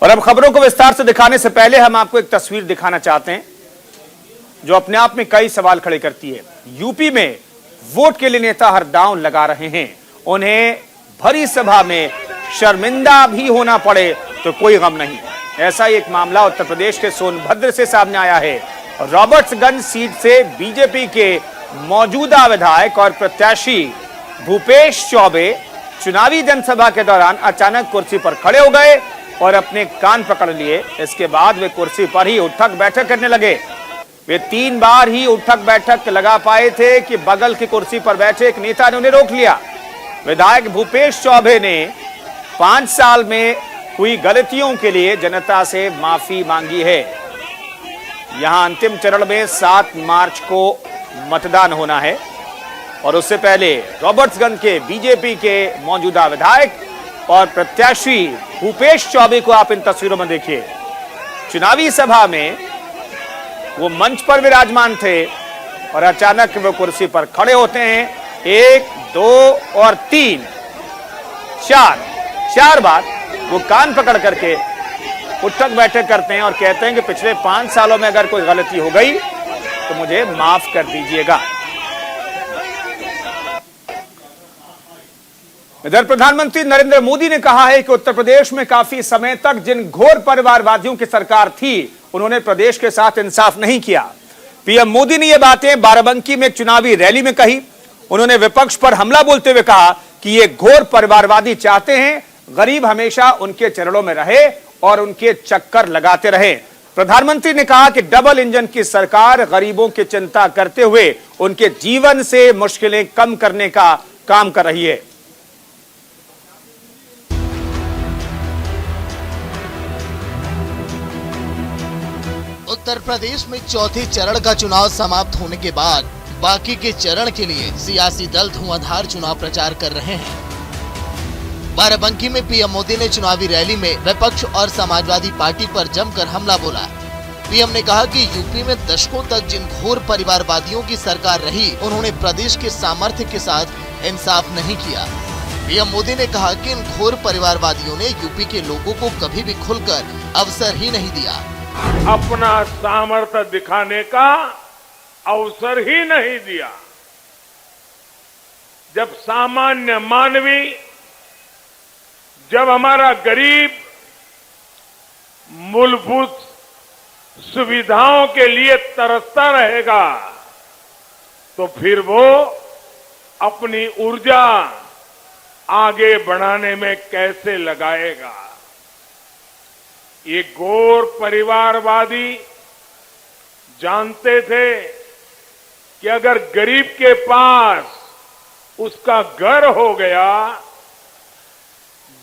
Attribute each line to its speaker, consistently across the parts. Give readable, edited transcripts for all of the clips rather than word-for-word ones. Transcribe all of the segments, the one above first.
Speaker 1: और अब खबरों को विस्तार से दिखाने से पहले हम आपको एक तस्वीर दिखाना चाहते हैं जो अपने आप में कई सवाल खड़े करती है। यूपी में वोट के लिए नेता हर दांव लगा रहे हैं, उन्हें भरी सभा में शर्मिंदा भी होना पड़े तो कोई गम नहीं। ऐसा ही एक मामला उत्तर प्रदेश के सोनभद्र से सामने आया है। रॉबर्ट्सगंज सीट से बीजेपी के मौजूदा विधायक और प्रत्याशी भूपेश चौबे चुनावी जनसभा के दौरान अचानक कुर्सी पर खड़े हो गए और अपने कान पकड़ लिए। इसके बाद वे कुर्सी पर ही उठक बैठक करने लगे। वे 3 बार ही उठक बैठक लगा पाए थे कि बगल की कुर्सी पर बैठे एक नेता ने उन्हें रोक लिया। विधायक भूपेश चौबे ने 5 साल में हुई गलतियों के लिए जनता से माफी मांगी है। यहां अंतिम चरण में 7 मार्च को मतदान होना है और उससे पहले रॉबर्ट्सगंज के बीजेपी के मौजूदा विधायक और प्रत्याशी भूपेश चौबे को आप इन तस्वीरों में देखिए। चुनावी सभा में वो मंच पर विराजमान थे और अचानक वो कुर्सी पर खड़े होते हैं। 1, 2 और 3, 4 बार वो कान पकड़ करके उठक बैठक करते हैं और कहते हैं कि पिछले 5 सालों में अगर कोई गलती हो गई तो मुझे माफ कर दीजिएगा। इधर प्रधानमंत्री नरेंद्र मोदी ने कहा है कि उत्तर प्रदेश में काफी समय तक जिन घोर परिवारवादियों की सरकार थी उन्होंने प्रदेश के साथ इंसाफ नहीं किया। पीएम मोदी ने यह बातें बाराबंकी में एक चुनावी रैली में कही। उन्होंने विपक्ष पर हमला बोलते हुए कहा कि ये घोर परिवारवादी चाहते हैं गरीब हमेशा उनके चरणों में रहे और उनके चक्कर लगाते रहे। प्रधानमंत्री ने कहा कि डबल इंजन की सरकार गरीबों की चिंता करते हुए उनके जीवन से मुश्किलें कम करने का काम कर रही है।
Speaker 2: उत्तर प्रदेश में चौथे चरण का चुनाव समाप्त होने के बाद बाकी के चरण के लिए सियासी दल धुआंधार चुनाव प्रचार कर रहे हैं। बाराबंकी में पीएम मोदी ने चुनावी रैली में विपक्ष और समाजवादी पार्टी पर जमकर हमला बोला। पीएम ने कहा कि यूपी में दशकों तक जिन घोर परिवारवादियों की सरकार रही उन्होंने प्रदेश के सामर्थ्य के साथ इंसाफ नहीं किया। पीएम मोदी ने कहा कि इन घोर परिवारवादियों ने यूपी के लोगों को कभी भी खुलकर अवसर ही नहीं दिया।
Speaker 3: अपना सामर्थ्य दिखाने का अवसर ही नहीं दिया। जब सामान्य मानवी, जब हमारा गरीब मूलभूत सुविधाओं के लिए तरसता रहेगा तो फिर वो अपनी ऊर्जा आगे बढ़ाने में कैसे लगाएगा। ये घोर परिवारवादी जानते थे कि अगर गरीब के पास उसका घर हो गया,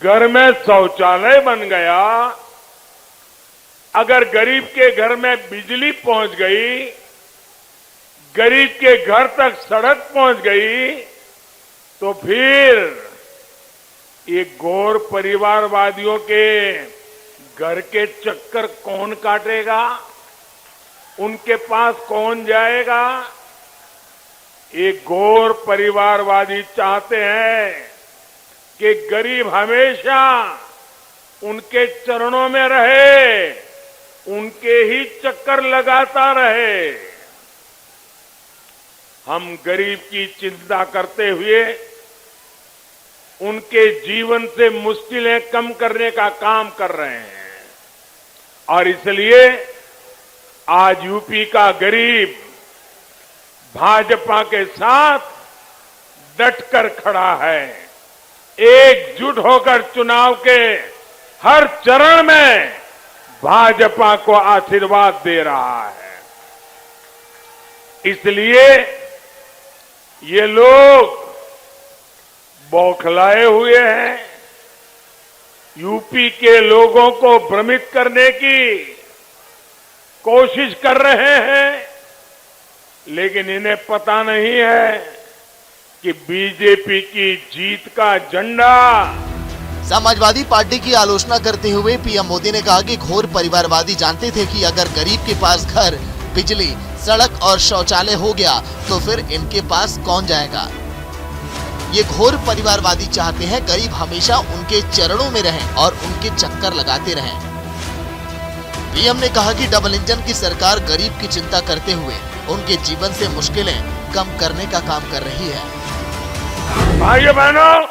Speaker 3: घर में शौचालय बन गया, अगर गरीब के घर में बिजली पहुंच गई, गरीब के घर तक सड़क पहुंच गई, तो फिर ये घोर परिवारवादियों के घर के चक्कर कौन काटेगा, उनके पास कौन जाएगा। एक घोर परिवारवादी चाहते हैं कि गरीब हमेशा उनके चरणों में रहे, उनके ही चक्कर लगाता रहे। हम गरीब की चिंता करते हुए उनके जीवन से मुश्किलें कम करने का काम कर रहे हैं और इसलिए आज यूपी का गरीब भाजपा के साथ डटकर खड़ा है। एकजुट होकर चुनाव के हर चरण में भाजपा को आशीर्वाद दे रहा है। इसलिए ये लोग बौखलाए हुए हैं। यूपी के लोगों को भ्रमित करने की कोशिश कर रहे हैं, लेकिन इन्हें पता नहीं है कि बीजेपी की जीत का झंडा।
Speaker 2: समाजवादी पार्टी की आलोचना करते हुए पीएम मोदी ने कहा कि घोर परिवारवादी जानते थे कि अगर गरीब के पास घर, बिजली, सड़क और शौचालय हो गया तो फिर इनके पास कौन जाएगा। ये घोर परिवारवादी चाहते हैं गरीब हमेशा उनके चरणों में रहें और उनके चक्कर लगाते रहें। पीएम ने कहा कि डबल इंजन की सरकार गरीब की चिंता करते हुए उनके जीवन से मुश्किलें कम करने का काम कर रही है।
Speaker 3: भाइयों बहनों,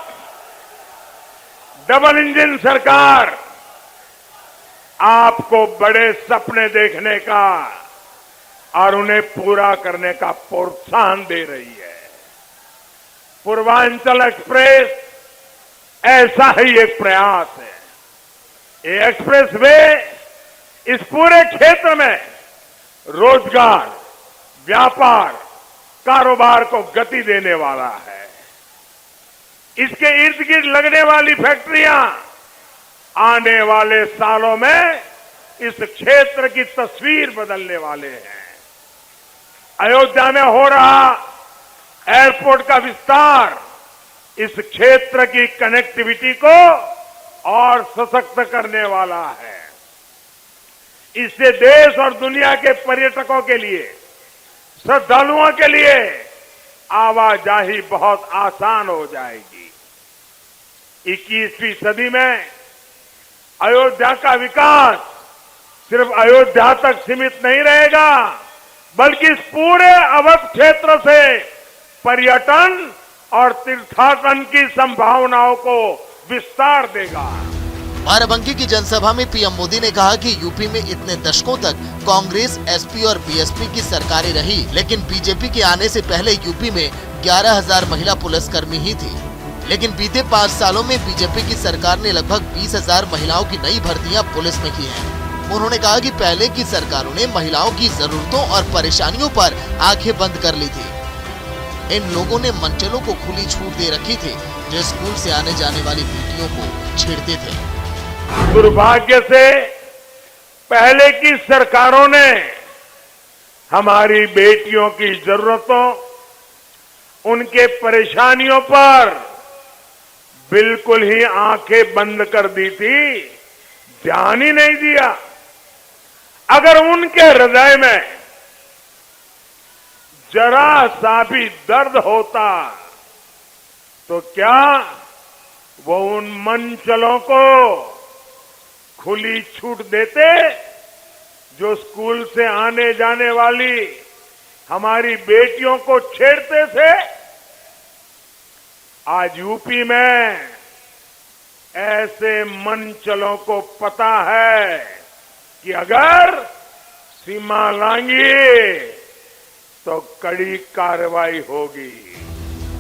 Speaker 3: डबल इंजन सरकार आपको बड़े सपने देखने का और उन्हें पूरा करने का प्रोत्साहन दे रही है। पूर्वांचल एक्सप्रेस ऐसा ही एक प्रयास है। ये एक्सप्रेस वे इस पूरे क्षेत्र में रोजगार, व्यापार, कारोबार को गति देने वाला है। इसके इर्द गिर्द लगने वाली फैक्ट्रियां आने वाले सालों में इस क्षेत्र की तस्वीर बदलने वाले हैं। अयोध्या में हो रहा एयरपोर्ट का विस्तार इस क्षेत्र की कनेक्टिविटी को और सशक्त करने वाला है। इससे देश और दुनिया के पर्यटकों के लिए, श्रद्धालुओं के लिए आवाजाही बहुत आसान हो जाएगी। 21वीं सदी में अयोध्या का विकास सिर्फ अयोध्या तक सीमित नहीं रहेगा, बल्कि इस पूरे अवध क्षेत्र से पर्यटन और तीर्थाटन की संभावनाओं को विस्तार देगा।
Speaker 2: बाराबंकी की जनसभा में पीएम मोदी ने कहा कि यूपी में इतने दशकों तक कांग्रेस, एसपी और बीएसपी की सरकारें रही, लेकिन बीजेपी के आने से पहले यूपी में 11,000 महिला पुलिसकर्मी ही थी। लेकिन बीते 5 सालों में बीजेपी की सरकार ने लगभग 20,000 महिलाओं की नई भर्तियां पुलिस में की हैं। उन्होंने कहा कि पहले की सरकारों ने महिलाओं की जरूरतों और परेशानियों पर आंखें बंद कर ली थी। इन लोगों ने मनचलों को खुली छूट दे रखी थी, जो स्कूल से आने जाने वाली बेटियों को छेड़ते थे।
Speaker 3: दुर्भाग्य से पहले की सरकारों ने हमारी बेटियों की जरूरतों, उनके परेशानियों पर बिल्कुल ही आंखें बंद कर दी थी, ध्यान ही नहीं दिया। अगर उनके हृदय में जरा सा भी दर्द होता तो क्या वो उन मनचलों को खुली छूट देते जो स्कूल से आने जाने वाली हमारी बेटियों को छेड़ते थे? आज यूपी में ऐसे मनचलों को पता है कि अगर सीमा लांगी तो कड़ी कार्रवाई होगी।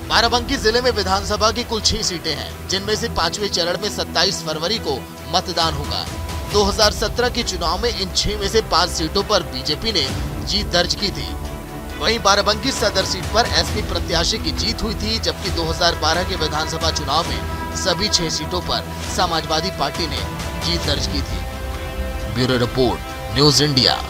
Speaker 2: बाराबंकी जिले में विधानसभा की कुल 6 सीटें हैं, जिनमें से 5वें चरण में 27 फरवरी को मतदान होगा। 2017 के चुनाव में इन 6 में से 5 सीटों पर बीजेपी ने जीत दर्ज की थी। वहीं बाराबंकी सदर सीट पर एसपी प्रत्याशी की जीत हुई थी, जबकि 2012 के विधानसभा चुनाव में सभी 6 सीटों पर समाजवादी पार्टी ने जीत दर्ज की थी। Bureau report, news India.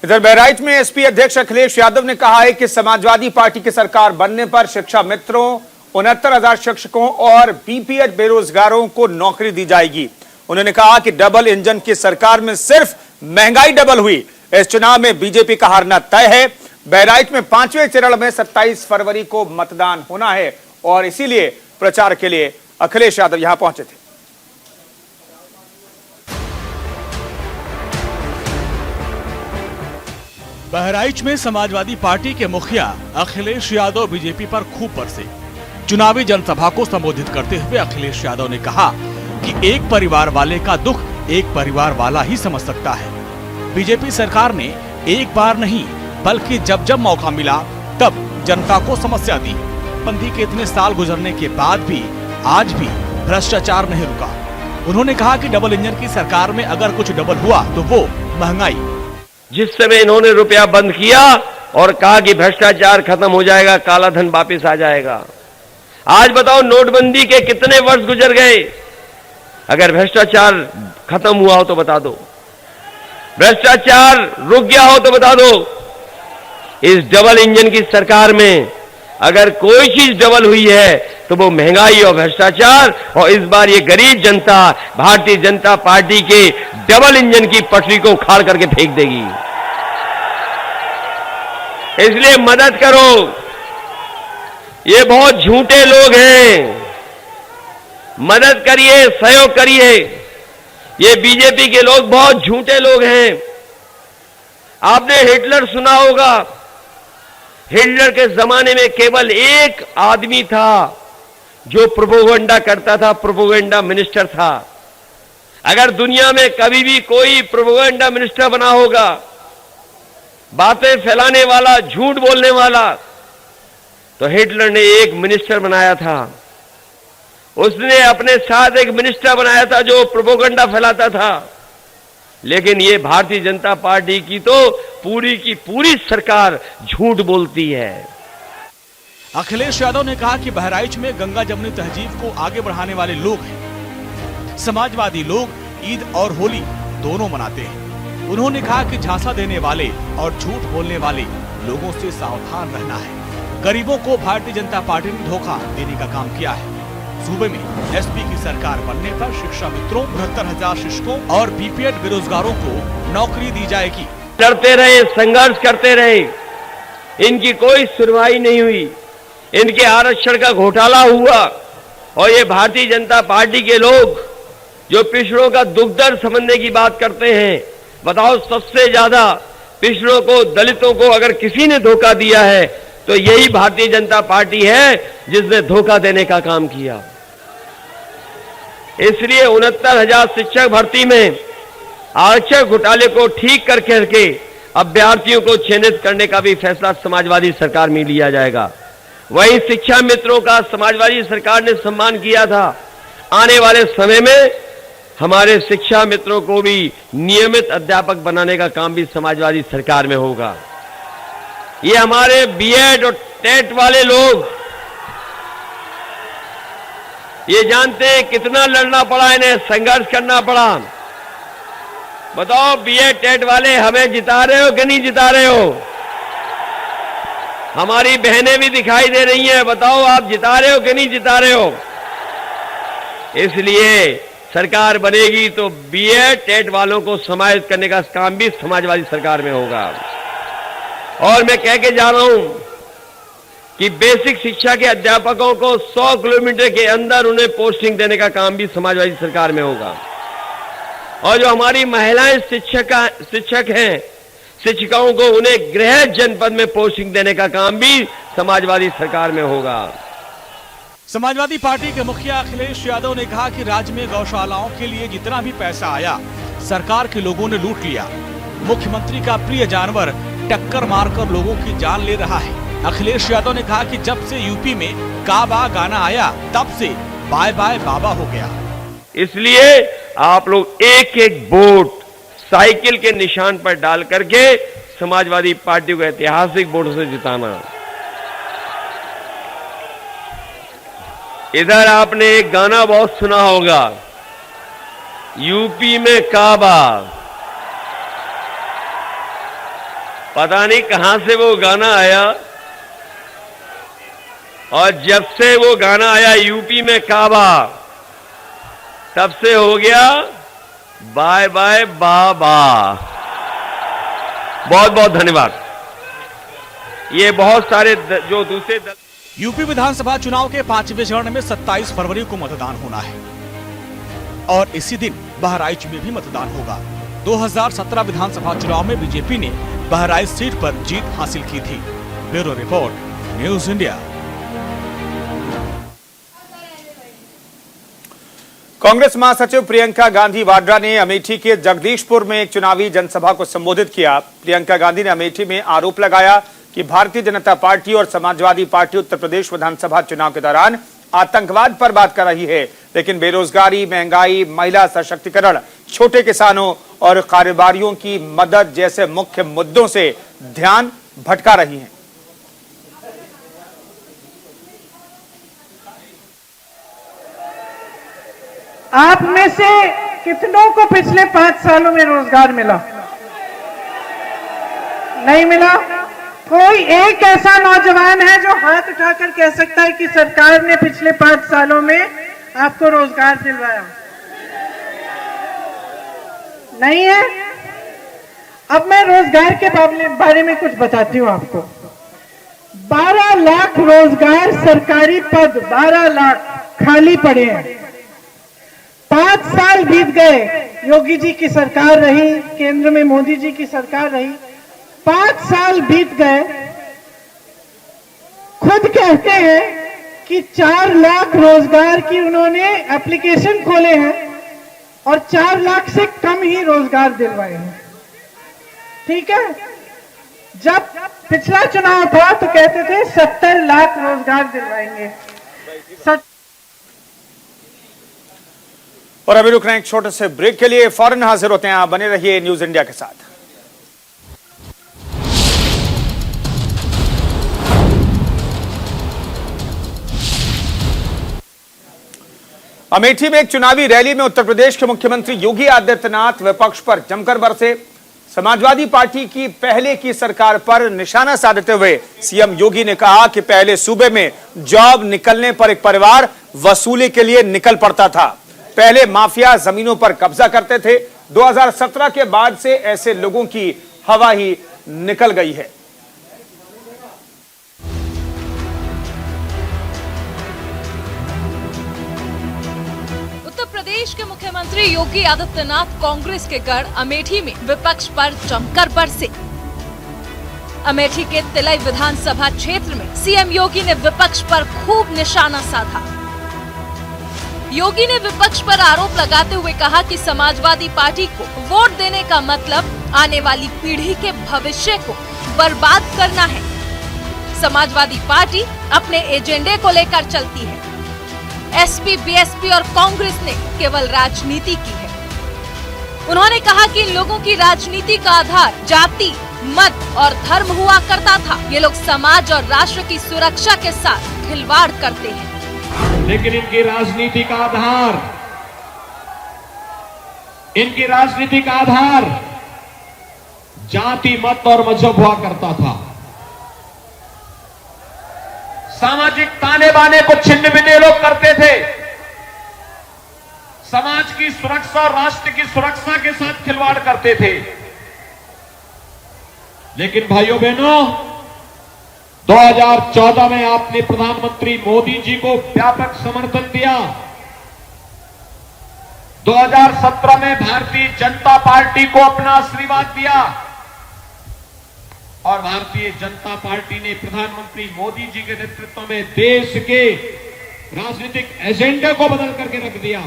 Speaker 1: इधर बहराइच में एसपी अध्यक्ष अखिलेश यादव ने कहा है कि समाजवादी पार्टी की सरकार बनने पर शिक्षा मित्रों, 69,000 शिक्षकों और बीपीएड बेरोजगारों को नौकरी दी जाएगी। उन्होंने कहा कि डबल इंजन की सरकार में सिर्फ महंगाई डबल हुई। इस चुनाव में बीजेपी का हारना तय है। बहराइच में 5वें चरण में 27 फरवरी को मतदान होना है और इसीलिए प्रचार के लिए अखिलेश यादव यहां पहुंचे थे।
Speaker 4: बहराइच में समाजवादी पार्टी के मुखिया अखिलेश यादव बीजेपी पर खूब बरसे। चुनावी जनसभा को संबोधित करते हुए अखिलेश यादव ने कहा कि एक परिवार वाले का दुख एक परिवार वाला ही समझ सकता है। बीजेपी सरकार ने एक बार नहीं बल्कि जब जब मौका मिला तब जनता को समस्या दी। बंदी के इतने साल गुजरने के बाद भी आज भी भ्रष्टाचार नहीं रुका। उन्होंने कहा कि डबल इंजन की सरकार में अगर कुछ डबल हुआ तो वो महंगाई।
Speaker 5: जिस समय इन्होंने रुपया बंद किया और कहा कि भ्रष्टाचार खत्म हो जाएगा, काला धन वापस आ जाएगा। आज बताओ नोटबंदी के कितने वर्ष गुजर गए? अगर भ्रष्टाचार खत्म हुआ हो तो बता दो, भ्रष्टाचार रुक गया हो तो बता दो। इस डबल इंजन की सरकार में अगर कोई चीज डबल हुई है तो वो महंगाई और भ्रष्टाचार। और इस बार ये गरीब जनता भारतीय जनता पार्टी के डबल इंजन की पटरी को उखाड़ करके फेंक देगी। इसलिए मदद करो। ये बहुत झूठे लोग हैं, मदद करिए, सहयोग करिए। ये बीजेपी के लोग बहुत झूठे लोग हैं। आपने हिटलर सुना होगा। हिटलर के जमाने में केवल एक आदमी था जो प्रोपोगंडा करता था, प्रोपोगंडा मिनिस्टर था। अगर दुनिया में कभी भी कोई प्रोपोगंडा मिनिस्टर बना होगा, बातें फैलाने वाला, झूठ बोलने वाला, तो हिटलर ने एक मिनिस्टर बनाया था। उसने अपने साथ एक मिनिस्टर बनाया था जो प्रोपोगंडा फैलाता था। लेकिन ये भारतीय जनता पार्टी की तो पूरी की पूरी सरकार झूठ बोलती है।
Speaker 4: अखिलेश यादव ने कहा कि बहराइच में गंगा जमुनी तहजीब को आगे बढ़ाने वाले लोग हैं। समाजवादी लोग ईद और होली दोनों मनाते हैं। उन्होंने कहा कि झांसा देने वाले और झूठ बोलने वाले लोगों से सावधान रहना है। गरीबों को भारतीय जनता पार्टी ने धोखा देने का काम किया है। सूबे में एसपी की सरकार बनने पर शिक्षा मित्रों, 72,000 शिक्षकों और बीपीएड बेरोजगारों को नौकरी दी जाएगी।
Speaker 5: लड़ते रहे, संघर्ष करते रहे, इनकी कोई सुनवाई नहीं हुई। इनके आरक्षण का घोटाला हुआ और ये भारतीय जनता पार्टी के लोग जो पिछड़ों का दुख दर्द समझने की बात करते हैं, बताओ सबसे ज्यादा पिछड़ों को, दलितों को अगर किसी ने धोखा दिया है तो यही भारतीय जनता पार्टी है जिसने धोखा देने का काम किया। इसलिए 69,000 शिक्षक भर्ती में आरक्षण घोटाले को ठीक करके अभ्यर्थियों को चयनित करने का भी फैसला समाजवादी सरकार में लिया जाएगा। वही शिक्षा मित्रों का समाजवादी सरकार ने सम्मान किया था। आने वाले समय में हमारे शिक्षा मित्रों को भी नियमित अध्यापक बनाने का काम भी समाजवादी सरकार में होगा। ये हमारे बीएड और टेट वाले लोग ये जानते हैं कितना लड़ना पड़ा, इन्हें संघर्ष करना पड़ा। बताओ बीएड टेट वाले हमें जिता रहे हो कि नहीं जिता रहे हो? हमारी बहनें भी दिखाई दे रही हैं, बताओ आप जिता रहे हो कि नहीं जिता रहे हो? इसलिए सरकार बनेगी तो बीएड टेट वालों को समाहित करने का काम भी समाजवादी सरकार में होगा। और मैं कह के जा रहा हूं कि बेसिक शिक्षा के अध्यापकों को 100 किलोमीटर के अंदर उन्हें पोस्टिंग देने का काम भी समाजवादी सरकार में होगा। और जो हमारी महिलाएं शिक्षक हैं, शिक्षिकाओं को उन्हें गृह जनपद में पोस्टिंग देने का काम भी समाजवादी सरकार में होगा।
Speaker 4: समाजवादी पार्टी के मुखिया अखिलेश यादव ने कहा कि राज्य में गौशालाओं के लिए जितना भी पैसा आया सरकार के लोगों ने लूट लिया। मुख्यमंत्री का प्रिय जानवर टक्कर मारकर लोगों की जान ले रहा है। अखिलेश यादव ने कहा कि जब से यूपी में काबा गाना आया तब से बाय बाय बाबा हो गया।
Speaker 5: इसलिए आप लोग एक एक वोट साइकिल के निशान पर डाल करके समाजवादी पार्टी को ऐतिहासिक वोटों से जिताना। इधर आपने एक गाना बहुत सुना होगा, यूपी में काबा। पता नहीं कहां से वो गाना आया, और जब से वो गाना आया यूपी में काबा, तब से हो गया बाय बाय बाबा। बहुत बहुत धन्यवाद। ये बहुत सारे जो दूसरे
Speaker 4: यूपी विधानसभा चुनाव के 5वें चरण में 27 फरवरी को मतदान होना है और इसी दिन बहराइच में भी मतदान होगा। 2017 विधानसभा चुनाव में बीजेपी ने बहराइच सीट पर जीत हासिल की थी। Bureau report, news India.
Speaker 1: Congress महासचिव प्रियंका गांधी वाड्रा ने अमेठी के जगदीशपुर में एक चुनावी जनसभा को संबोधित किया। प्रियंका गांधी ने अमेठी में आरोप लगाया कि भारतीय जनता पार्टी और समाजवादी पार्टी उत्तर प्रदेश विधानसभा चुनाव के दौरान आतंकवाद पर बात कर रही है, लेकिन बेरोजगारी, महंगाई, महिला सशक्तिकरण, छोटे किसानों और कारोबारियों की मदद जैसे मुख्य मुद्दों से ध्यान भटका रही हैं।
Speaker 6: आप में से कितनों को पिछले 5 सालों में रोजगार मिला? नहीं मिला? कोई एक ऐसा नौजवान है जो हाथ उठाकर कह सकता है कि सरकार ने पिछले 5 सालों में आपको रोजगार दिलवाया? नहीं है? अब मैं रोजगार के बारे में कुछ बताती हूँ आपको। 12 लाख रोजगार सरकारी पद 12 लाख खाली पड़े हैं। 5 साल बीत गए, योगी जी की सरकार रही, केंद्र में मोदी जी की सरकार रही, 5 साल बीत गए। खुद कहते हैं कि 4 लाख रोजगार की उन्होंने एप्लीकेशन खोले हैं और 4 लाख से कम ही रोजगार दिलवाए हैं। ठीक है, जब पिछला चुनाव था तो कहते थे 70 लाख रोजगार दिलवाएंगे।
Speaker 1: और अभी रुक रहे हैं एक छोटे से ब्रेक के लिए, फौरन हाजिर होते हैं। आप बने रहिए न्यूज इंडिया के साथ। अमेठी में एक चुनावी रैली में उत्तर प्रदेश के मुख्यमंत्री योगी आदित्यनाथ विपक्ष पर जमकर बरसे। समाजवादी पार्टी की पहले की सरकार पर निशाना साधते हुए सीएम योगी ने कहा कि पहले सूबे में जॉब निकलने पर एक परिवार वसूली के लिए निकल पड़ता था। पहले माफिया जमीनों पर कब्जा करते थे। 2017 के बाद से ऐसे लोगों की हवा ही निकल गई है।
Speaker 7: उत्तर प्रदेश के मुख्यमंत्री योगी आदित्यनाथ कांग्रेस के गढ़ अमेठी में विपक्ष पर जमकर बरसे। अमेठी के तिलई विधानसभा क्षेत्र में सीएम योगी ने विपक्ष पर खूब निशाना साधा। योगी ने विपक्ष पर आरोप लगाते हुए कहा कि समाजवादी पार्टी को वोट देने का मतलब आने वाली पीढ़ी के भविष्य को बर्बाद करना है। समाजवादी पार्टी अपने एजेंडे को लेकर चलती है। एसपी, बीएसपी और कांग्रेस ने केवल राजनीति की है। उन्होंने कहा कि इन लोगों की राजनीति का आधार जाति, मत और धर्म हुआ करता था। ये लोग समाज और राष्ट्र की सुरक्षा के साथ खिलवाड़ करते हैं।
Speaker 8: लेकिन इनकी राजनीति का आधार जाति, मत और मजहब हुआ करता था। सामाजिक ताने बाने को छिन्न भिन्न लोग करते थे। समाज की सुरक्षा और राष्ट्र की सुरक्षा के साथ खिलवाड़ करते थे। लेकिन भाइयों बहनों, 2014 में आपने प्रधानमंत्री मोदी जी को व्यापक समर्थन दिया। 2017 में भारतीय जनता पार्टी को अपना आशीर्वाद दिया और भारतीय जनता पार्टी ने प्रधानमंत्री मोदी जी के नेतृत्व में देश के राजनीतिक एजेंडे को बदल करके रख दिया।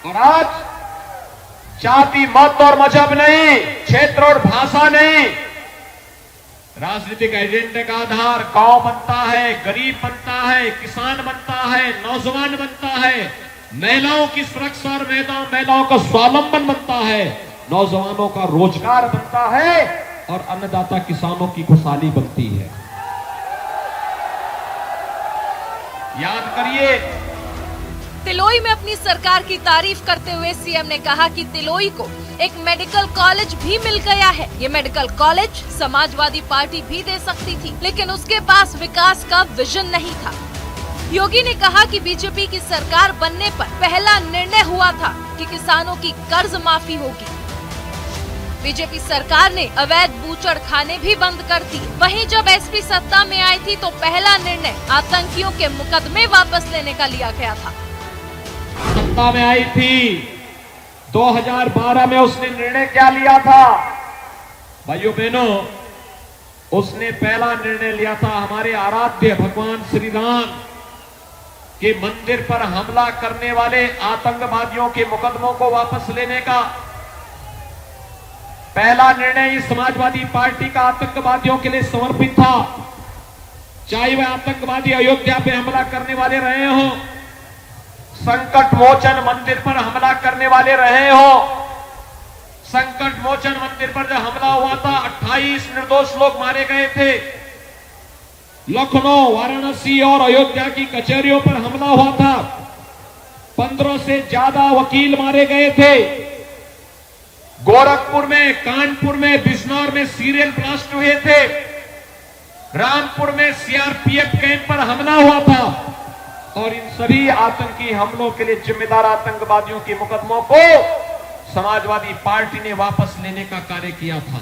Speaker 8: और आज जाति, मत और मजहब नहीं, क्षेत्र और भाषा नहीं, राजनीतिक एजेंडे का आधार गांव बनता है, गरीब बनता है, किसान बनता है, नौजवान बनता है, महिलाओं की सुरक्षा और महिलाओं का स्वावलंबन बनता है, नौजवानों का रोजगार बनता है और अन्नदाता किसानों की खुशहाली बनती है। याद करिए,
Speaker 7: तिलोई में अपनी सरकार की तारीफ करते हुए सीएम ने कहा कि तिलोई को एक मेडिकल कॉलेज भी मिल गया है। ये मेडिकल कॉलेज समाजवादी पार्टी भी दे सकती थी, लेकिन उसके पास विकास का विजन नहीं था। योगी ने कहा कि बीजेपी की सरकार बनने पर पहला निर्णय हुआ था कि किसानों की कर्ज माफी होगी। बीजेपी सरकार ने अवैध बूचड़ खाने भी बंद कर दी। वहीं जब एसपी सत्ता में आई थी तो पहला निर्णय आतंकियों के मुकदमे वापस लेने का लिया गया था।
Speaker 8: सत्ता में आई थी 2012 में, उसने निर्णय क्या लिया था भाइयों बहनों? उसने पहला निर्णय लिया था हमारे आराध्य भगवान श्री राम के मंदिर पर हमला करने वाले आतंकवादियों के मुकदमों को वापस लेने का। पहला निर्णय इस समाजवादी पार्टी का आतंकवादियों के लिए समर्पित था, चाहे वह आतंकवादी अयोध्या पे हमला करने वाले रहे हो, संकट मोचन मंदिर पर हमला करने वाले रहे हो। संकट मोचन मंदिर पर जब हमला हुआ था 28 निर्दोष लोग मारे गए थे। लखनऊ, वाराणसी और अयोध्या की कचहरियों पर हमला हुआ था, 15 से ज्यादा वकील मारे गए थे। गोरखपुर में, कानपुर में, बिजनौर में सीरियल ब्लास्ट हुए थे। रामपुर में सीआरपीएफ कैंप पर हमला हुआ था और इन सभी आतंकी हमलों के लिए जिम्मेदार आतंकवादियों के मुकदमों को समाजवादी पार्टी ने वापस लेने का कार्य किया था।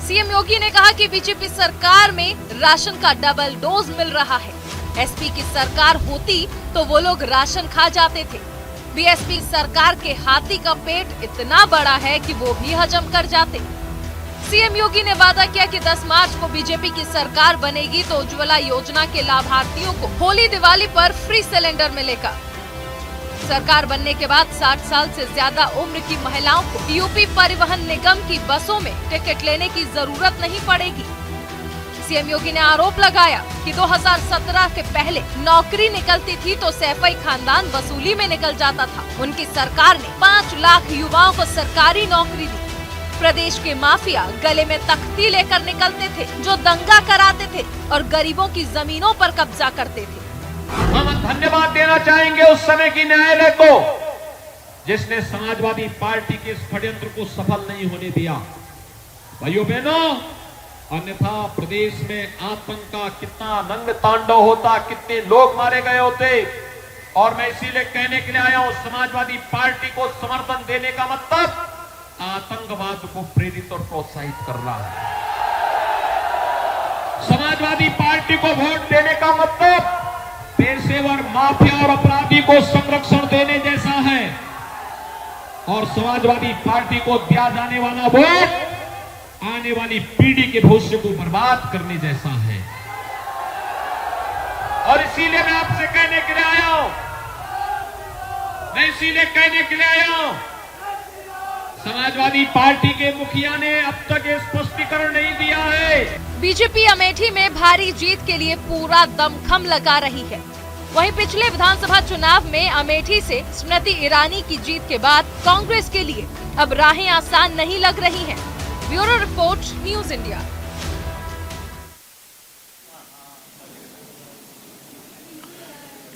Speaker 7: सीएम योगी ने कहा कि बीजेपी सरकार में राशन का डबल डोज मिल रहा है। एसपी की सरकार होती तो वो लोग राशन खा जाते थे। बीएसपी सरकार के हाथी का पेट इतना बड़ा है कि वो भी हजम कर जाते। सीएम योगी ने वादा किया कि 10 मार्च को बीजेपी की सरकार बनेगी तो उज्ज्वला योजना के लाभार्थियों को होली दिवाली पर फ्री सिलेंडर मिलेगा। सरकार बनने के बाद 60 साल से ज्यादा उम्र की महिलाओं को यूपी परिवहन निगम की बसों में टिकट लेने की जरूरत नहीं पड़ेगी। सीएम योगी ने आरोप लगाया कि 2017 के पहले नौकरी निकलती थी तो सैफई खानदान वसूली में निकल जाता था। उनकी सरकार ने 5 लाख युवाओं को सरकारी नौकरी दी। प्रदेश के माफिया गले में तख्ती लेकर निकलते थे जो दंगा कराते थे और गरीबों की जमीनों पर कब्जा करते थे।
Speaker 8: हम धन्यवाद देना चाहेंगे उस समय की न्यायालय को जिसने समाजवादी पार्टी के इस षड्यंत्र को सफल नहीं होने दिया। भाइयों बहनों, अन्यथा प्रदेश में आतंक का कितना नंग तांडव होता, कितने लोग मारे गए होते। और मैं इसीलिए कहने के लिए आया हूं, समाजवादी पार्टी को समर्थन देने का मतलब आतंकवाद को प्रेरित और प्रोत्साहित करना है। समाजवादी पार्टी को वोट देने का मतलब पेशेवर माफिया और अपराधी को संरक्षण देने जैसा है। और समाजवादी पार्टी को दिया जाने वाला वोट आने वाली पीढ़ी के भविष्य को बर्बाद करने जैसा है। और इसीलिए मैं आपसे कहने के लिए आया हूं, समाजवादी पार्टी के मुखिया ने अब तक ये स्पष्टीकरण नहीं दिया है।
Speaker 7: बीजेपी अमेठी में भारी जीत के लिए पूरा दमखम लगा रही है। वहीं पिछले विधानसभा चुनाव में अमेठी से स्मृति ईरानी की जीत के बाद कांग्रेस के लिए अब राहें आसान नहीं लग रही हैं। Bureau report, news India.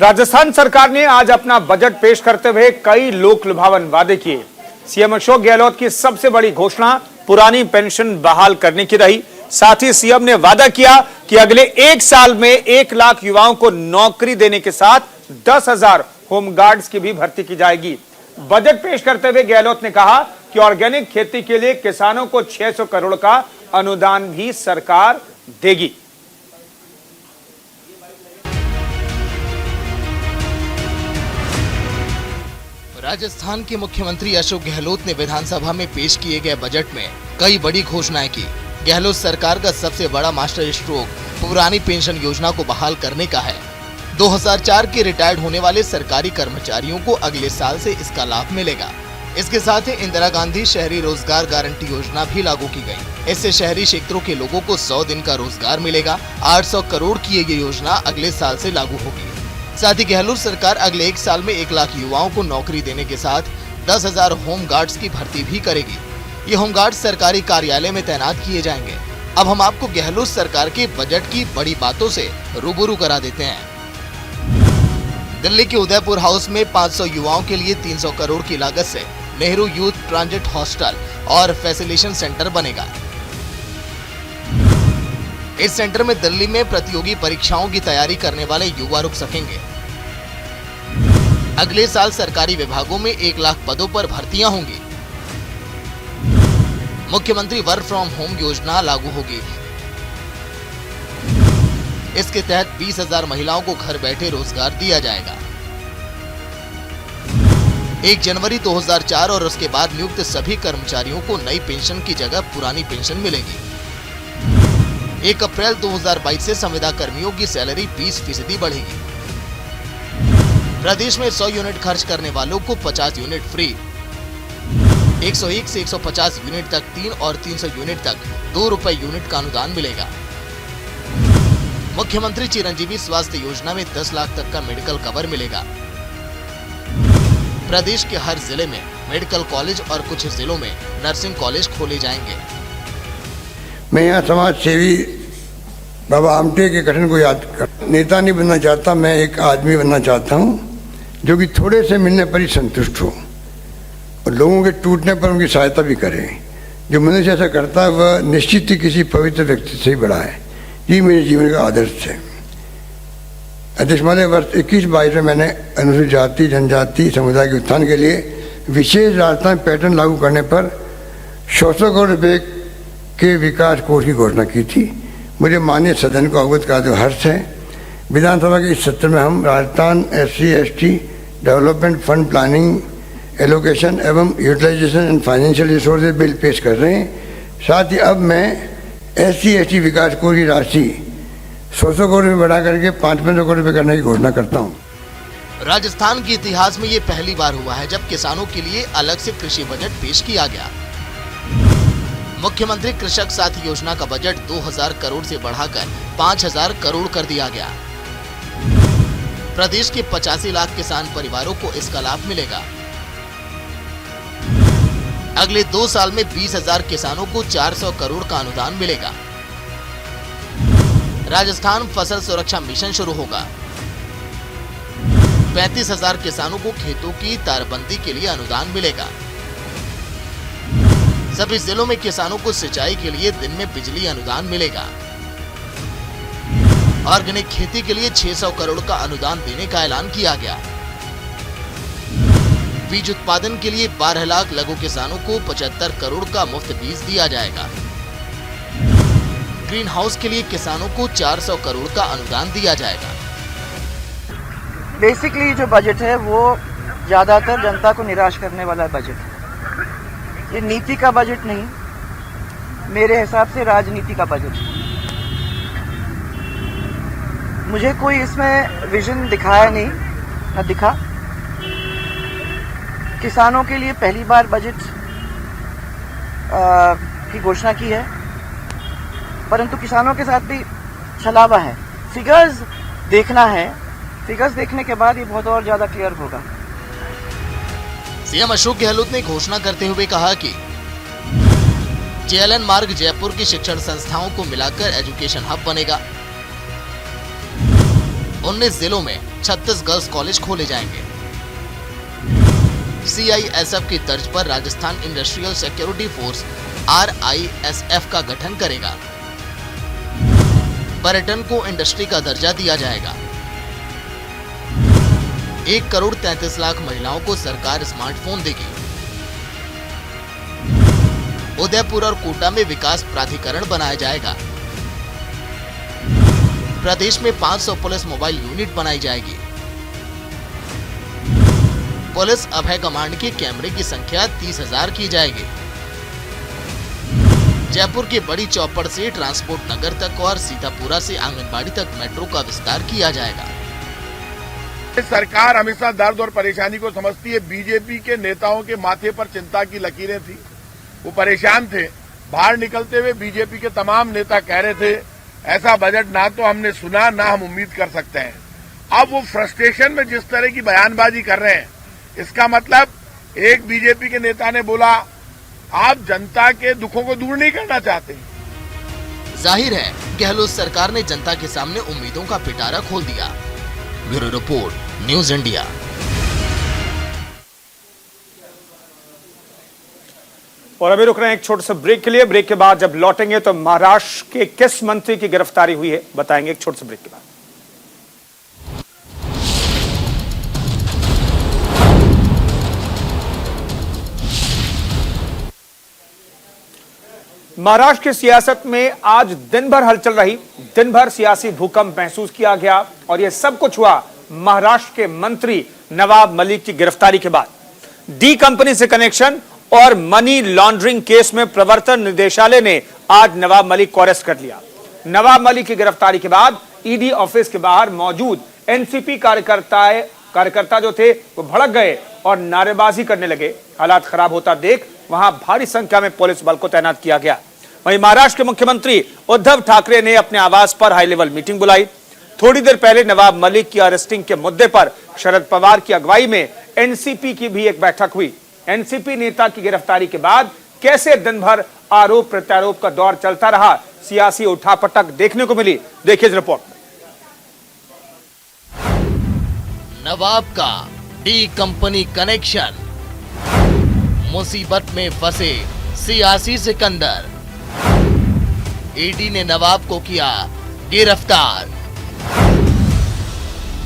Speaker 1: Rajasthan सरकार ने आज अपना बजट पेश करते हुए कई लोक लुभावन वादे किए। सीएम अशोक गहलोत की सबसे बड़ी घोषणा पुरानी पेंशन बहाल करने की रही। साथ ही सीएम ने वादा किया कि अगले 1 साल में 1 लाख युवाओं को नौकरी देने के साथ 10,000 होमगार्ड्स की भी भर्ती की जाएगी। बजट पेश करते हुए गहलोत ने कहा कि ऑर्गेनिक खेती के लिए किसानों को 600 करोड़ का अनुदान भी सरकार देगी।
Speaker 2: राजस्थान के मुख्यमंत्री अशोक गहलोत ने विधानसभा में पेश किए गए बजट में कई बड़ी घोषणाएं की। गहलोत सरकार का सबसे बड़ा मास्टर स्ट्रोक पुरानी पेंशन योजना को बहाल करने का है। 2004 के रिटायर्ड होने वाले सरकारी कर्मचारियों को अगले साल से इसका लाभ मिलेगा। इसके साथ ही इंदिरा गांधी शहरी रोजगार गारंटी योजना भी लागू की गई। इससे शहरी क्षेत्रों के लोगों को 100 दिन का रोजगार मिलेगा। 800 करोड़ की ये योजना अगले साल से लागू होगी। साथ ही गहलोत सरकार अगले 1 साल में 1 लाख युवाओं को नौकरी देने के साथ 10,000 होमगार्ड्स की भर्ती भी करेगी। ये होमगार्ड सरकारी कार्यालय में तैनात किए जाएंगे। अब हम आपको गहलोत सरकार के बजट की बड़ी बातों से रूबरू करा देते हैं। दिल्ली के उदयपुर हाउस में 500 युवाओं के लिए 300 करोड़ की लागत से नेहरू यूथ ट्रांजिट हॉस्टल और फैसिलिटेशन सेंटर बनेगा। इस सेंटर में दिल्ली में प्रतियोगी परीक्षाओं की तैयारी करने वाले युवा रुक सकेंगे। अगले साल सरकारी विभागों में 1 लाख पदों पर भर्तियां होंगी। मुख्यमंत्री वर्क फ्रॉम होम योजना लागू होगी। इसके तहत 20,000 महिलाओं को घर बैठे रोजगार दिया जाएगा। 1 जनवरी 2004 और उसके बाद नियुक्त सभी कर्मचारियों को नई पेंशन की जगह पुरानी पेंशन मिलेगी। 1 अप्रैल 2022 से संविदा कर्मियों की सैलरी 20% बढ़ेगी। प्रदेश में 100 यूनिट खर्च करने वालों को 50 यूनिट फ्री। 101 से 150 यूनिट तक 3 और 300 यूनिट तक 2 रुपए यूनिट का अनुदान मिलेगा। मुख्यमंत्री चिरंजीवी स्वास्थ्य योजना में 10 लाख तक का मेडिकल कवर मिलेगा। प्रदेश के हर जिले में मेडिकल कॉलेज और कुछ जिलों में नर्सिंग कॉलेज खोले जाएंगे।
Speaker 9: मैं यहाँ समाज सेवी बाबा आमटे के गठन को याद कर नेता नहीं बनना चाहता, मैं एक आदमी बनना चाहता हूँ जो कि थोड़े से मिलने पर ही संतुष्ट हो और लोगों के टूटने पर उनकी सहायता भी करे। जो मनुष्य ऐसा करता है वह निश्चित ही किसी पवित्र व्यक्ति से ही बड़ा है। ये मेरे जीवन का आदर्श है। अध्यक्ष महोदय, वर्ष 21-22 में मैंने अनुसूचित जाति जनजाति समुदाय के उत्थान के लिए विशेष राजस्थान पैटर्न लागू करने पर 100 करोड़ रुपये के विकास कोष की घोषणा की थी। मुझे माननीय सदन को अवगत करा दो हर्ष है। विधानसभा के इस सत्र में हम Rajasthan SC/ST development fund planning, allocation एवं utilisation and financial resources bill पेश कर रहे हैं। साथ ही अब मैं SC/ST विकास कोष की राशि 100 करोड़ रुपये बढ़ा करके 500 करोड़ रुपये करने की घोषणा करता हूँ।
Speaker 2: राजस्थान के इतिहास में ये पहली बार हुआ है जब किसानों के लिए अलग से कृषि बजट पेश किया गया। मुख्यमंत्री कृषक साथी योजना का बजट 2000 करोड़ से बढ़ाकर 5000 करोड़ कर दिया गया। प्रदेश के 85 लाख किसान परिवारों को इसका लाभ मिलेगा। अगले 2 साल में 20,000 किसानों को 400 करोड़ का अनुदान मिलेगा। राजस्थान फसल सुरक्षा मिशन शुरू होगा। 35,000 किसानों को खेतों की तारबंदी के लिए अनुदान मिलेगा। सभी जिलों में किसानों को सिंचाई के लिए दिन में बिजली अनुदान मिलेगा। ऑर्गेनिक खेती के लिए 600 करोड़ का अनुदान देने का ऐलान किया गया। बीज उत्पादन के लिए 12 लाख लघु किसानों को 75 करोड़ का मुफ्त बीज दिया जाएगा। ग्रीन हाउस के लिए किसानों को 400 करोड़ का अनुदान दिया जाएगा।
Speaker 10: बेसिकली जो बजट है वो ज्यादातर जनता को निराश करने वाला बजट है। ये नीति का बजट नहीं, मेरे हिसाब से राजनीति का बजट है। मुझे कोई इसमें विजन दिखाया नहीं, न दिखा। किसानों के लिए पहली बार बजट की घोषणा की है, परंतु किसानों के साथ भी छलावा है। फिगर्स देखना है, फिगर्स देखने के बाद ये बहुत और ज्यादा क्लियर होगा।
Speaker 2: सीएम अशोक गहलोत ने घोषणा करते हुए कहा कि JLN मार्ग जयपुर की शिक्षण संस्थाओं को मिलाकर एजुकेशन हब बनेगा। 19 जिलों में 36 गर्ल्स कॉलेज खोले जाएंगे। CISF की तर्ज पर Rajasthan industrial security force RISF का गठन करेगा। पर्यटन को इंडस्ट्री का दर्जा दिया जाएगा। 1 करोड़ 33 लाख महिलाओं को सरकार स्मार्टफोन देगी। उदयपुर और कोटा में विकास प्राधिकरण बनाया जाएगा। प्रदेश में 500 पुलिस मोबाइल यूनिट बनाई जाएगी। पुलिस अभय कमांड के कैमरे की संख्या 30,000 की जाएगी। जयपुर के बड़ी चौपड़ से ट्रांसपोर्ट नगर तक और सीतापुरा से आंगनबाड़ी तक मेट्रो का विस्तार किया जाएगा।
Speaker 3: सरकार हमेशा दर्द और परेशानी को समझती है। बीजेपी के नेताओं के माथे पर चिंता की लकीरें थी, वो परेशान थे। बाहर निकलते हुए बीजेपी के तमाम नेता कह रहे थे ऐसा बजट ना तो हमने सुना, ना हम उम्मीद कर सकते हैं। अब वो फ्रस्ट्रेशन में जिस तरह की बयानबाजी कर रहे हैं, इसका मतलब एक बीजेपी के नेता ने बोला आप जनता के दुखों को दूर नहीं करना चाहते।
Speaker 2: जाहिर है गहलोत सरकार ने जनता के सामने उम्मीदों का पिटारा खोल दिया। Bureau report, news India.
Speaker 1: और अभी रुक रहे हैं एक छोटे से ब्रेक के लिए। ब्रेक के बाद जब लौटेंगे तो महाराष्ट्र के किस मंत्री की गिरफ्तारी हुई है बताएंगे एक छोटे से ब्रेक के बाद। महाराष्ट्र की सियासत में आज दिन भर हलचल रही। दिन भर सियासी भूकंप महसूस किया गया और यह सब कुछ हुआ महाराष्ट्र के मंत्री नवाब मलिक की गिरफ्तारी के बाद। डी कंपनी से कनेक्शन और मनी लॉन्ड्रिंग केस में प्रवर्तन निदेशालय ने आज नवाब मलिक को अरेस्ट कर लिया। नवाब मलिक की गिरफ्तारी के बाद ईडी ऑफिस के बाहर मौजूद एनसीपी कार्यकर्ता जो थे वो भड़क गए और नारेबाजी करने लगे। हालात खराब होता देख वहां भारी संख्या में पुलिस बल को तैनात किया गया। वहीं महाराष्ट्र के मुख्यमंत्री उद्धव ठाकरे ने अपने आवास पर हाई लेवल मीटिंग बुलाई। थोड़ी देर पहले नवाब मलिक की अरेस्टिंग के मुद्दे पर शरद पवार की अगुवाई में एनसीपी की भी एक बैठक हुई। एनसीपी नेता की गिरफ्तारी के बाद कैसे दिन भर आरोप प्रत्यारोप का दौर चलता रहा, सियासी उठापटक देखने को मिली, देखिए इस रिपोर्ट में।
Speaker 2: नवाब का डी कंपनी कनेक्शन, मुसीबत में फंसे सियासी सिकंदर। ईडी ने नवाब को किया गिरफ्तार।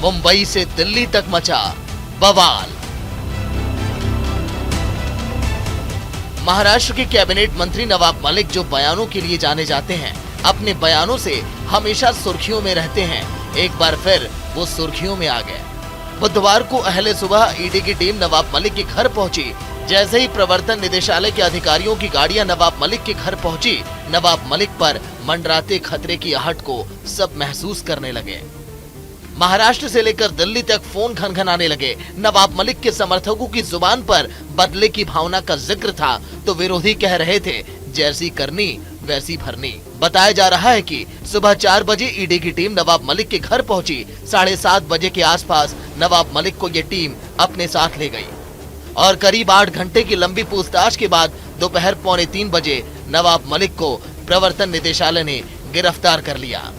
Speaker 2: मुंबई से दिल्ली तक मचा बवाल। महाराष्ट्र के कैबिनेट मंत्री नवाब मलिक जो बयानों के लिए जाने जाते हैं, अपने बयानों से हमेशा सुर्खियों में रहते हैं। एक बार फिर वो सुर्खियों में आ गए। बुधवार को अहले सुबह ईडी की टीम नवाब मलिक के घर पहुंची। जैसे ही प्रवर्तन निदेशालय के अधिकारियों की गाड़ियां नवाब मलिक के घर पहुंची, नवाब मलिक पर मंडराते खतरे की आहट को सब महसूस करने लगे। महाराष्ट्र से लेकर दिल्ली तक फोन घनघनाने लगे। नवाब मलिक के समर्थकों की जुबान पर बदले की भावना का जिक्र था तो विरोधी कह रहे थे जैसी करनी वैसी भरनी। बताया जा रहा है कि सुबह 4 बजे ईडी की टीम नवाब मलिक के घर पहुंची। 7:30 बजे के आसपास नवाब मलिक को ये टीम अपने साथ ले गई और करीब 8 घंटे की लंबी पूछताछ के बाद दोपहर 2:45 बजे नवाब मलिक को प्रवर्तन निदेशालय ने गिरफ्तार कर लिया।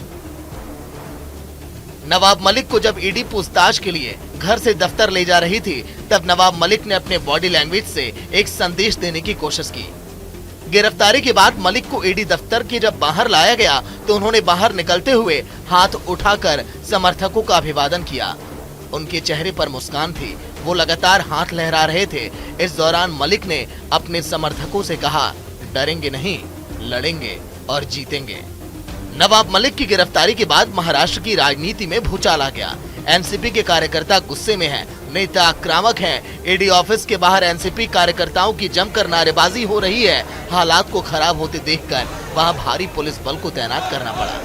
Speaker 2: नवाब मलिक को जब ईडी पूछताछ के लिए घर से दफ्तर ले जा रही थी, तब नवाब मलिक ने अपने बॉडी लैंग्वेज से एक संदेश देने की कोशिश की। गिरफ्तारी के बाद मलिक को ईडी दफ्तर के जब बाहर लाया गया तो उन्होंने बाहर निकलते हुए हाथ उठाकर समर्थकों का अभिवादन किया। उनके चेहरे पर मुस्कान थी, वो लगातार हाथ लहरा रहे थे। इस दौरान मलिक ने अपने समर्थकों से कहा, डरेंगे नहीं, लड़ेंगे और जीतेंगे। नवाब मलिक की गिरफ्तारी के बाद महाराष्ट्र की राजनीति में भूचाल आ गया। एनसीपी के कार्यकर्ता गुस्से में हैं, नेता आक्रामक हैं। ईडी ऑफिस के बाहर एनसीपी कार्यकर्ताओं की जमकर नारेबाजी हो रही है। हालात को खराब होते देखकर वहां भारी पुलिस बल को तैनात करना पड़ा।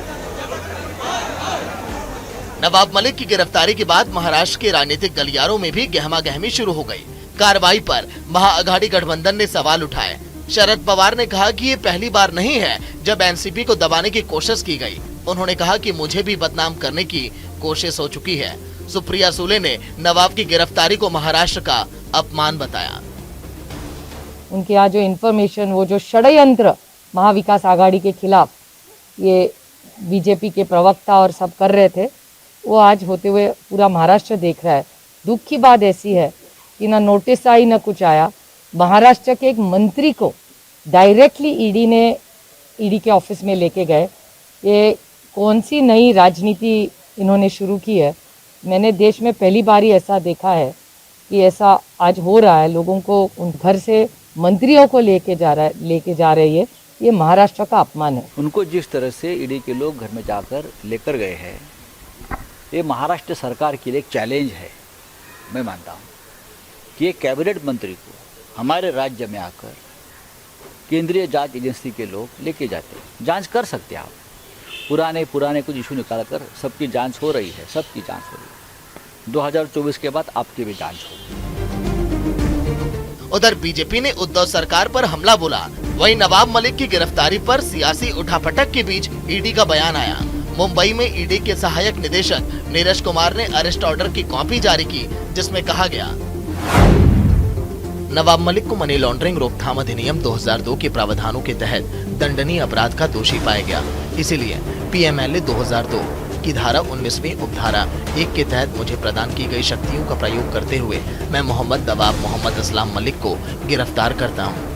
Speaker 2: नवाब मलिक की गिरफ्तारी के बाद महाराष्ट्र के राजनीतिक गलियारों में भी गहमागहमी शुरू हो गई। कार्रवाई पर महाअघाड़ी गठबंधन ने सवाल उठाए। शरद पवार ने कहा कि ये पहली बार नहीं है जब एनसीपी को दबाने की कोशिश की गई। उन्होंने कहा कि मुझे भी बदनाम करने की कोशिश हो चुकी है। सुप्रिया सुले ने नवाब की गिरफ्तारी को महाराष्ट्र का अपमान बताया।
Speaker 11: उनके यहाँ जो इन्फॉर्मेशन, वो जो षड्यंत्र महाविकास आघाड़ी के खिलाफ ये बीजेपी के प्रवक्ता और सब कर रहे थे, वो आज होते हुए पूरा महाराष्ट्र देख रहा है। दुख की बात ऐसी है कि ना नोटिस आई ना कुछ आया। महाराष्ट्र के एक मंत्री को डायरेक्टली ईडी के ऑफिस में लेके गए। ये कौन सी नई राजनीति इन्होंने शुरू की है? मैंने देश में पहली बार ही ऐसा देखा है कि ऐसा आज हो रहा है। लोगों को उन घर से मंत्रियों को लेके जा रही है। ये महाराष्ट्र का अपमान है।
Speaker 12: उनको जिस तरह से ईडी के लोग घर में जाकर लेकर गए हैं, ये महाराष्ट्र सरकार के लिए एक चैलेंज है। मैं मानता हूँ कि एक कैबिनेट मंत्री को हमारे राज्य में आकर केंद्रीय जांच एजेंसी के लोग लेके जाते हैं। जांच कर सकते हैं आप, पुराने कुछ इशू निकाल कर सबकी जांच हो रही है, सबकी जांच हो रही है। 2024 के बाद आपकी भी जांच होगी।
Speaker 2: उधर बीजेपी ने उद्धव सरकार पर हमला बोला। वहीं नवाब मलिक की गिरफ्तारी पर सियासी उठापटक के बीच ईडी का बयान आया। मुंबई में ईडी के सहायक निदेशक नीरज कुमार ने अरेस्ट ऑर्डर की कॉपी जारी की, जिसमें कहा गया नवाब मलिक को मनी लॉन्ड्रिंग रोकथाम अधिनियम 2002 के प्रावधानों के तहत दंडनीय अपराध का दोषी पाया गया। इसीलिए पीएमएलए 2002 की धारा 19वीं उपधारा 1 के तहत मुझे प्रदान की गई शक्तियों का प्रयोग करते हुए मैं मोहम्मद नवाब मोहम्मद इस्लाम मलिक को गिरफ्तार करता हूं।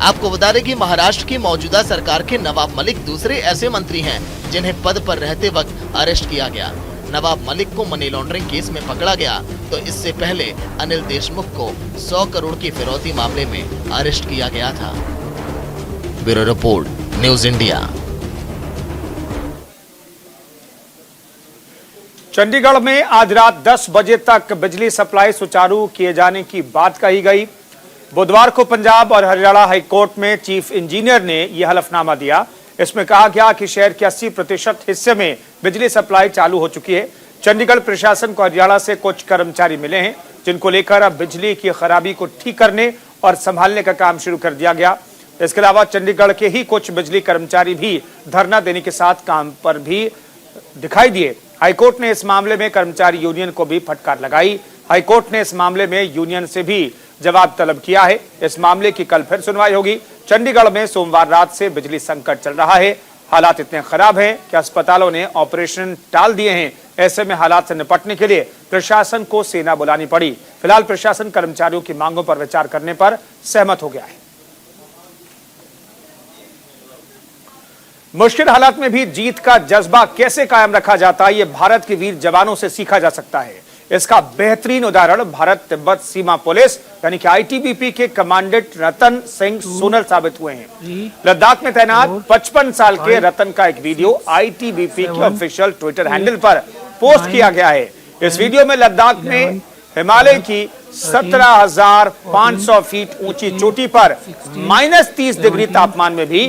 Speaker 2: आपको बता दें कि महाराष्ट्र की मौजूदा सरकार के नवाब मलिक दूसरे ऐसे मंत्री हैं जिन्हें पद पर रहते वक्त अरेस्ट किया गया। नवाब मलिक को मनी लॉन्ड्रिंग केस में पकड़ा गया तो इससे पहले अनिल देशमुख को 100 करोड़ की फिरौती मामले में अरेस्ट किया गया था। Bureau report, news India.
Speaker 1: Chandigarh में आज रात 10 बजे तक बिजली सप्लाई सुचारू किए जाने की बात कही गई। बुधवार को पंजाब और हरियाणा हाईकोर्ट में चीफ इंजीनियर ने यह हलफनामा दिया। इसमें कहा गया कि शहर के 80% हिस्से में बिजली सप्लाई चालू हो चुकी है। चंडीगढ़ प्रशासन को हरियाणा से कुछ कर्मचारी मिले हैं, जिनको लेकर अब बिजली की खराबी को ठीक करने और संभालने का काम शुरू कर दिया गया। इसके अलावा चंडीगढ़ के ही कुछ बिजली कर्मचारी भी धरना देने के साथ काम पर भी दिखाई दिए। हाईकोर्ट ने इस मामले में कर्मचारी यूनियन को भी फटकार लगाई। हाईकोर्ट ने इस मामले में यूनियन से भी जवाब तलब किया है। इस मामले की कल फिर सुनवाई होगी। चंडीगढ़ में सोमवार रात से बिजली संकट चल रहा है। हालात इतने खराब हैं कि अस्पतालों ने ऑपरेशन टाल दिए हैं। ऐसे में हालात से निपटने के लिए प्रशासन को सेना बुलानी पड़ी। फिलहाल प्रशासन कर्मचारियों की मांगों पर विचार करने पर सहमत हो गया है। मुश्किल हालात में भी जीत का जज्बा कैसे कायम रखा जाता है, ये भारत के वीर जवानों से सीखा जा सकता है। इसका बेहतरीन उदाहरण भारत तिब्बत सीमा पुलिस यानी कि आईटीबीपी के कमांडेंट रतन सिंह सोनल साबित हुए हैं। लद्दाख में तैनात 55 साल के रतन का एक वीडियो आईटीबीपी के ऑफिशियल ट्विटर हैंडल पर पोस्ट किया गया है। इस वीडियो में लद्दाख में हिमालय की 17,500 फीट ऊंची चोटी पर -30 डिग्री तापमान में भी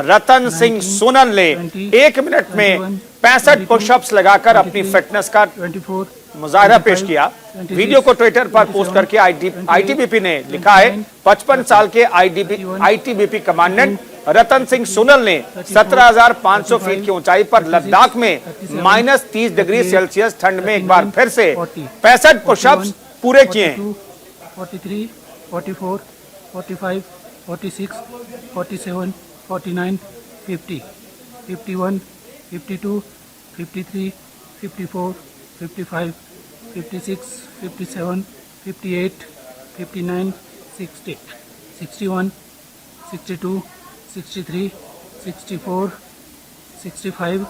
Speaker 1: रतन सिंह सोनल ने 1 मिनट में 65 पुशअप्स लगाकर अपनी फिटनेस का मुजाहरा पेश किया। वीडियो को ट्विटर पर पोस्ट करके आईटीबीपी ने लिखा है 55 साल के आईटीबीपी कमांडेंट रतन सिंह सोनल ने 17,500 फीट की ऊंचाई पर लद्दाख में -30 डिग्री सेल्सियस ठंड में एक बार फिर से 65 पुशअप्स पूरे किए हैं।
Speaker 13: 43, 44, 45, 46, 47, 49, 50, 51, 52, 53, 54, 55, 56, 57, 58, 59, 60, 61, 62, 63, 64, 65।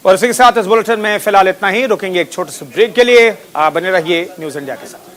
Speaker 1: और इसी के साथ इस बुलेटिन में फिलहाल इतना ही। रुकेंगे एक छोटे से ब्रेक के लिए। बने रहिए न्यूज इंडिया के साथ।